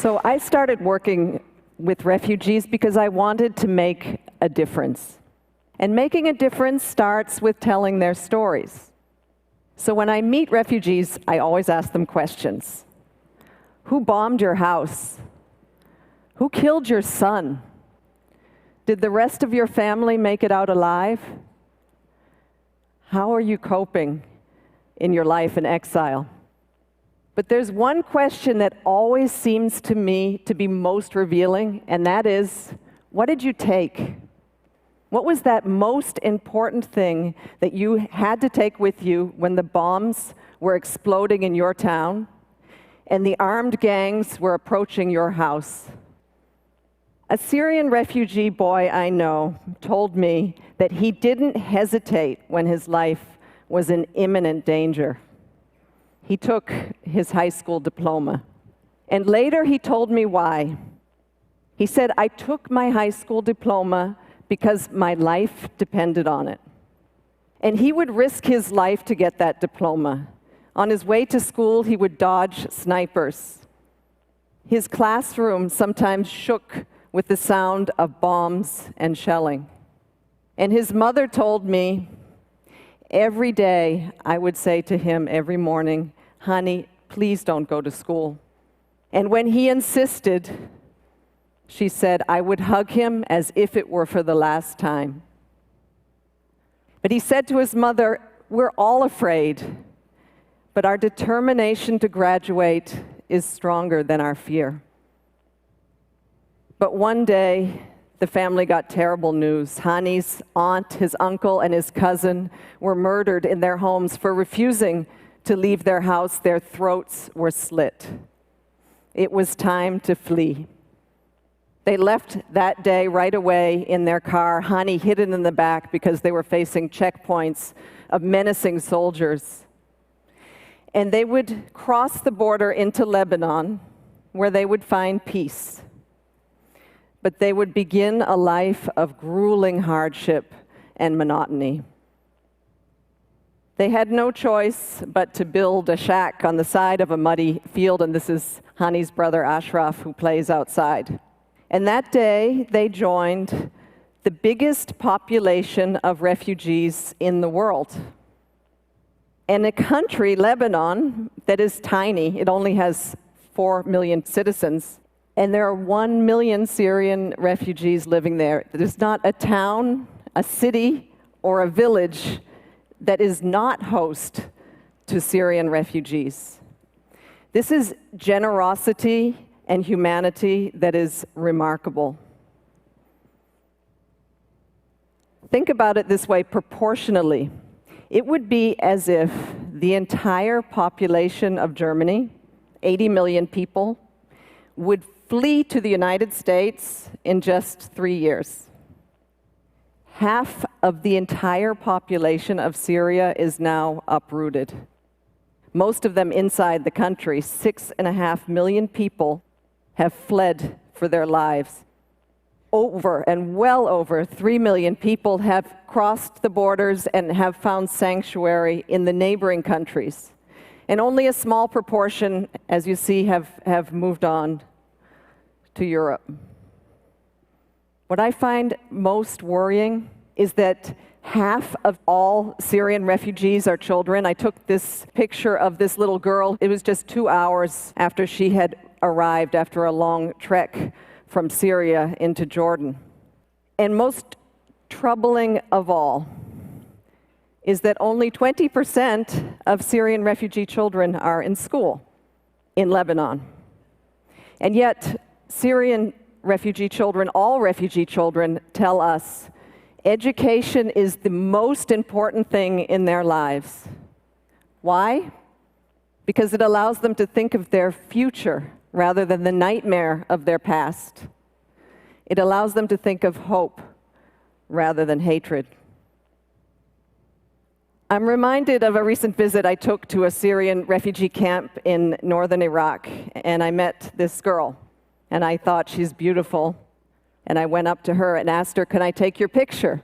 So I started working with refugees because I wanted to make a difference. And making a difference starts with telling their stories. So when I meet refugees, I always ask them questions. Who bombed your house? Who killed your son? Did the rest of your family make it out alive? How are you coping in your life in exile? But there's one question that always seems to me to be most revealing, and that is, what did you take? What was that most important thing that you had to take with you when the bombs were exploding in your town and the armed gangs were approaching your house? A Syrian refugee boy I know told me that he didn't hesitate when his life was in imminent danger. He took his high school diploma. And later he told me why. He said, I took my high school diploma because my life depended on it. And he would risk his life to get that diploma. On his way to school, he would dodge snipers. His classroom sometimes shook with the sound of bombs and shelling. And his mother told me, every day I would say to him every morning, honey, please don't go to school. And when he insisted, she said, I would hug him as if it were for the last time. But he said to his mother, we're all afraid, but our determination to graduate is stronger than our fear. But one day, the family got terrible news. Hani's aunt, his uncle, and his cousin were murdered in their homes for refusing to leave their house. Their throats were slit. It was time to flee. They left that day right away in their car, Hani hidden in the back because they were facing checkpoints of menacing soldiers. And they would cross the border into Lebanon, where they would find peace. But they would begin a life of grueling hardship and monotony. They had no choice but to build a shack on the side of a muddy field, and this is Hani's brother Ashraf, who plays outside. And that day, they joined the biggest population of refugees in the world. In a country, Lebanon, that is tiny, it only has 4 million citizens, and there are 1 million Syrian refugees living there. There's not a town, a city, or a village that is not host to Syrian refugees. This is generosity and humanity that is remarkable. Think about it this way, proportionally. It would be as if the entire population of Germany, 80 million people, would flee to the United States in just 3 years. Half of the entire population of Syria is now uprooted. Most of them inside the country. 6.5 million people have fled for their lives. Well over 3 million people have crossed the borders and have found sanctuary in the neighboring countries. And only a small proportion, as you see, have moved on to Europe. What I find most worrying is that half of all Syrian refugees are children. I took this picture of this little girl. It was just 2 hours after she had arrived after a long trek from Syria into Jordan. And most troubling of all is that only 20% of Syrian refugee children are in school in Lebanon. And yet, Syrian refugee children, all refugee children, tell us education is the most important thing in their lives. Why? Because it allows them to think of their future rather than the nightmare of their past. It allows them to think of hope rather than hatred. I'm reminded of a recent visit I took to a Syrian refugee camp in northern Iraq, and I met this girl. And I thought, she's beautiful. And I went up to her and asked her, can I take your picture?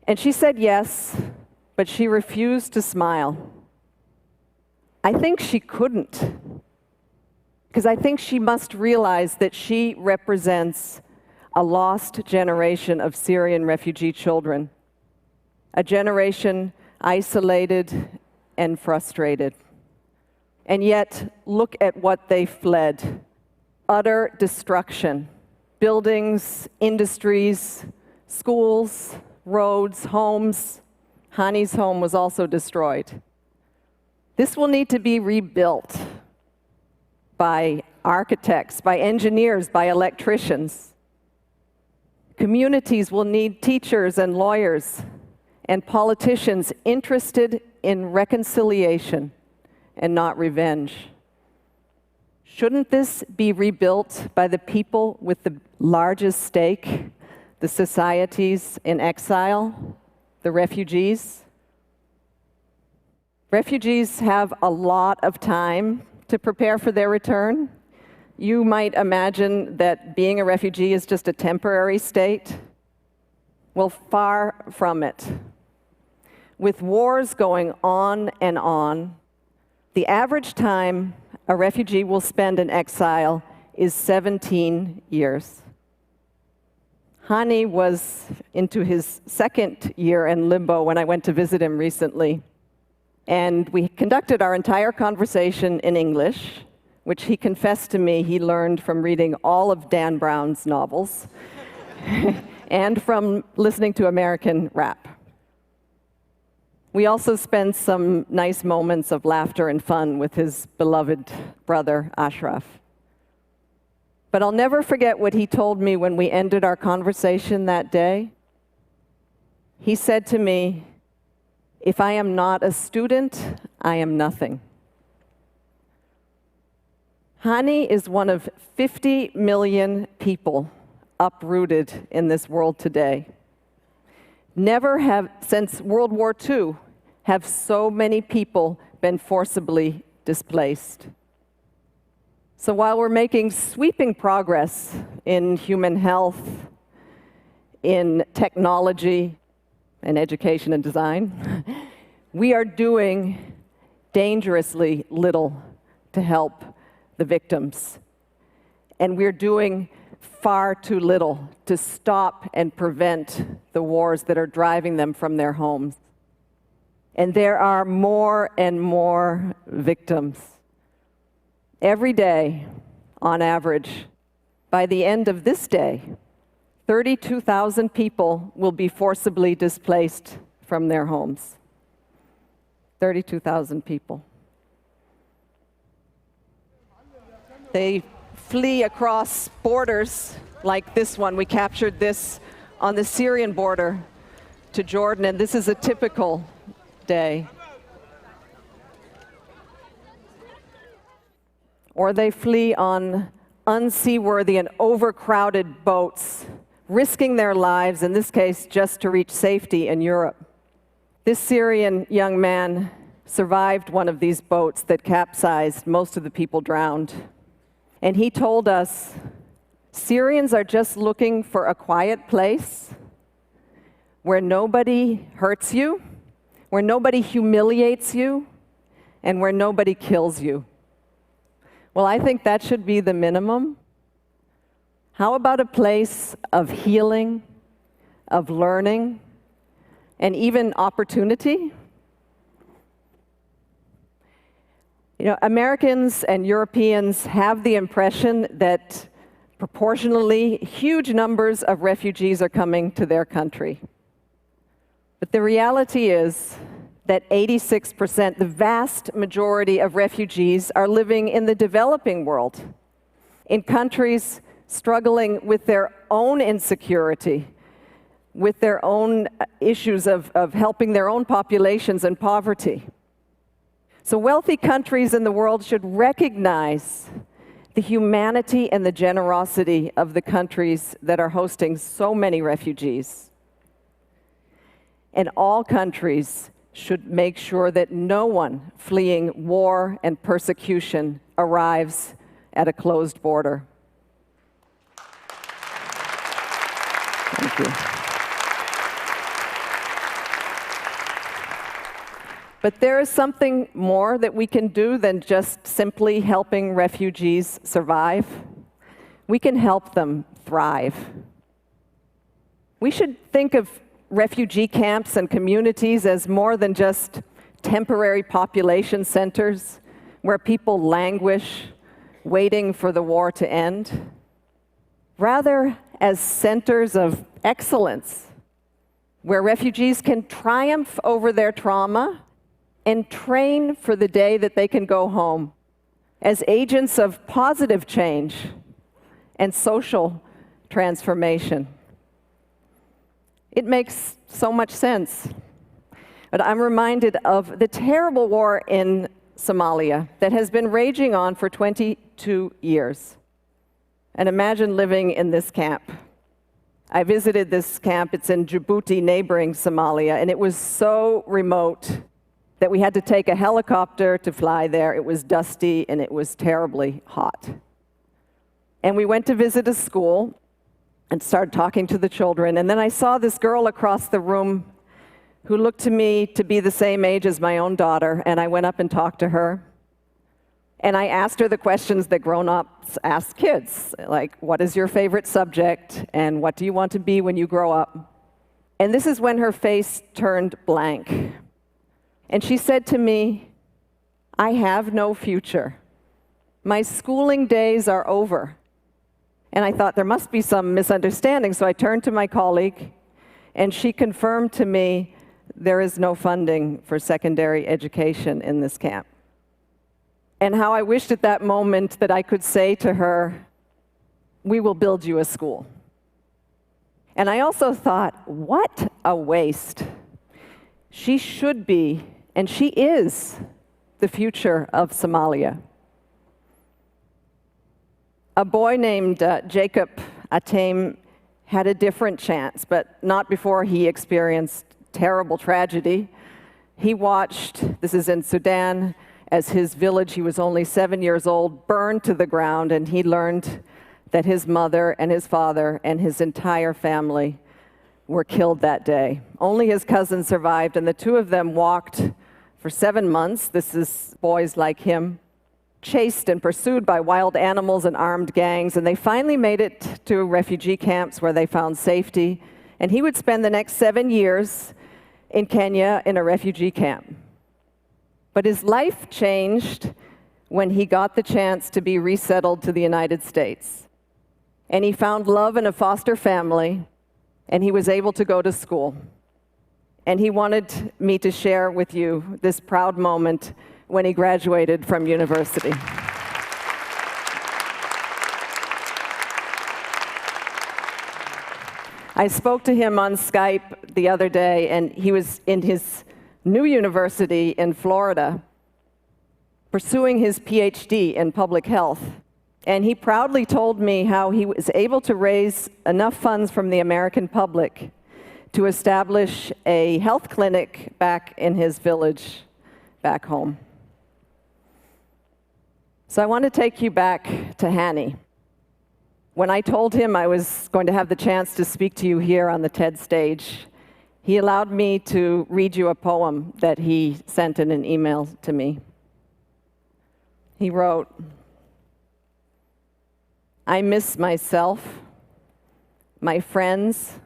And she said yes, but she refused to smile. I think she couldn't, because I think she must realize that she represents a lost generation of Syrian refugee children, a generation isolated and frustrated. And yet, look at what they fled. Utter destruction. Buildings, industries, schools, roads, homes. Hani's home was also destroyed. This will need to be rebuilt by architects, by engineers, by electricians. Communities will need teachers and lawyers and politicians interested in reconciliation and not revenge. Shouldn't this be rebuilt by the people with the largest stake, the societies in exile, the refugees? Refugees have a lot of time to prepare for their return. You might imagine that being a refugee is just a temporary state. Well, far from it. With wars going on and on, the average time a refugee will spend in exile is 17 years. Hani was into his second year in limbo when I went to visit him recently. And we conducted our entire conversation in English, which he confessed to me he learned from reading all of Dan Brown's novels and from listening to American rap. We also spent some nice moments of laughter and fun with his beloved brother, Ashraf. But I'll never forget what he told me when we ended our conversation that day. He said to me, "If I am not a student, I am nothing." Hani is one of 50 million people uprooted in this world today. Never have, since World War II, have so many people been forcibly displaced. So while we're making sweeping progress in human health, in technology, and education and design, we are doing dangerously little to help the victims. And we're doing far too little to stop and prevent the wars that are driving them from their homes. And there are more and more victims. Every day, on average, by the end of this day, 32,000 people will be forcibly displaced from their homes. 32,000 people. They flee across borders like this one. We captured this on the Syrian border to Jordan, and this is a typical day. Or they flee on unseaworthy and overcrowded boats, risking their lives, in this case, just to reach safety in Europe. This Syrian young man survived one of these boats that capsized. Most of the people drowned. And he told us, Syrians are just looking for a quiet place where nobody hurts you, where nobody humiliates you, and where nobody kills you. Well, I think that should be the minimum. How about a place of healing, of learning, and even opportunity? You know, Americans and Europeans have the impression that proportionally huge numbers of refugees are coming to their country. But the reality is that 86%, the vast majority of refugees, are living in the developing world, in countries struggling with their own insecurity, with their own issues of helping their own populations and poverty. So wealthy countries in the world should recognize the humanity and the generosity of the countries that are hosting so many refugees. And all countries should make sure that no one fleeing war and persecution arrives at a closed border. Thank you. But there is something more that we can do than just simply helping refugees survive. We can help them thrive. We should think of refugee camps and communities as more than just temporary population centers where people languish, waiting for the war to end. Rather, as centers of excellence, where refugees can triumph over their trauma and train for the day that they can go home, as agents of positive change and social transformation. It makes so much sense. But I'm reminded of the terrible war in Somalia that has been raging on for 22 years. And imagine living in this camp. I visited this camp. It's in Djibouti, neighboring Somalia, and it was so remote that we had to take a helicopter to fly there. It was dusty and it was terribly hot. And we went to visit a school and started talking to the children. And then I saw this girl across the room who looked to me to be the same age as my own daughter, and I went up and talked to her. And I asked her the questions that grown-ups ask kids, like, what is your favorite subject, and what do you want to be when you grow up? And this is when her face turned blank. And she said to me, I have no future. My schooling days are over. And I thought there must be some misunderstanding, so I turned to my colleague, and she confirmed to me there is no funding for secondary education in this camp. And how I wished at that moment that I could say to her, we will build you a school. And I also thought, what a waste. She should be, and she is, the future of Somalia. A boy named Jacob Atem had a different chance, but not before he experienced terrible tragedy. He watched, this is in Sudan, as his village, he was only 7 years old, burned to the ground, and he learned that his mother and his father and his entire family were killed that day. Only his cousin survived, and the two of them walked for 7 months. This is boys like him, chased and pursued by wild animals and armed gangs, and they finally made it to refugee camps where they found safety. And he would spend the next 7 years in Kenya in a refugee camp. But his life changed when he got the chance to be resettled to the United States. And he found love in a foster family, and he was able to go to school. And he wanted me to share with you this proud moment when he graduated from university. I spoke to him on Skype the other day, and he was in his new university in Florida, pursuing his PhD in public health. And he proudly told me how he was able to raise enough funds from the American public to establish a health clinic back in his village back home. So I want to take you back to Hani. When I told him I was going to have the chance to speak to you here on the TED stage, he allowed me to read you a poem that he sent in an email to me. He wrote, I miss myself, my friends,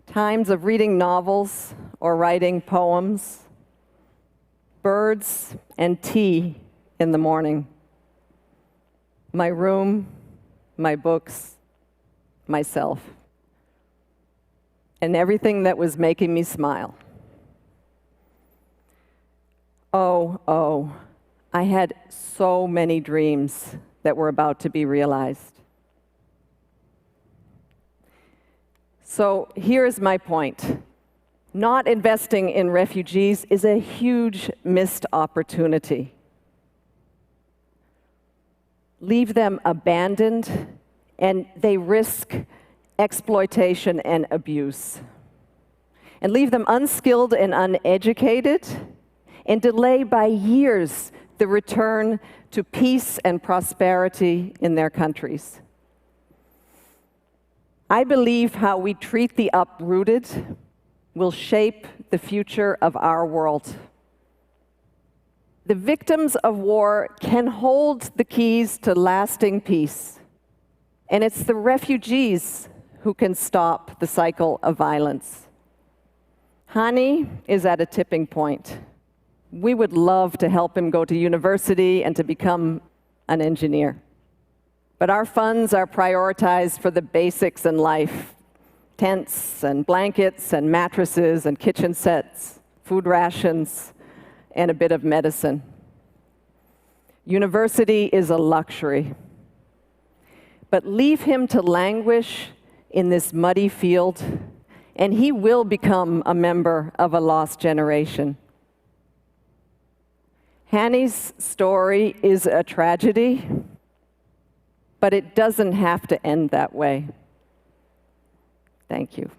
times of reading novels or writing poems, birds and tea in the morning, my room, my books, myself, and everything that was making me smile. Oh, I had so many dreams that were about to be realized. So here's my point. Not investing in refugees is a huge missed opportunity. Leave them abandoned, and they risk exploitation and abuse. And leave them unskilled and uneducated, and delay by years the return to peace and prosperity in their countries. I believe how we treat the uprooted will shape the future of our world. The victims of war can hold the keys to lasting peace, and it's the refugees who can stop the cycle of violence. Hani is at a tipping point. We would love to help him go to university and to become an engineer. But our funds are prioritized for the basics in life: tents and blankets and mattresses and kitchen sets, food rations, and a bit of medicine. University is a luxury. But leave him to languish in this muddy field, and he will become a member of a lost generation. Hani's story is a tragedy, but it doesn't have to end that way. Thank you.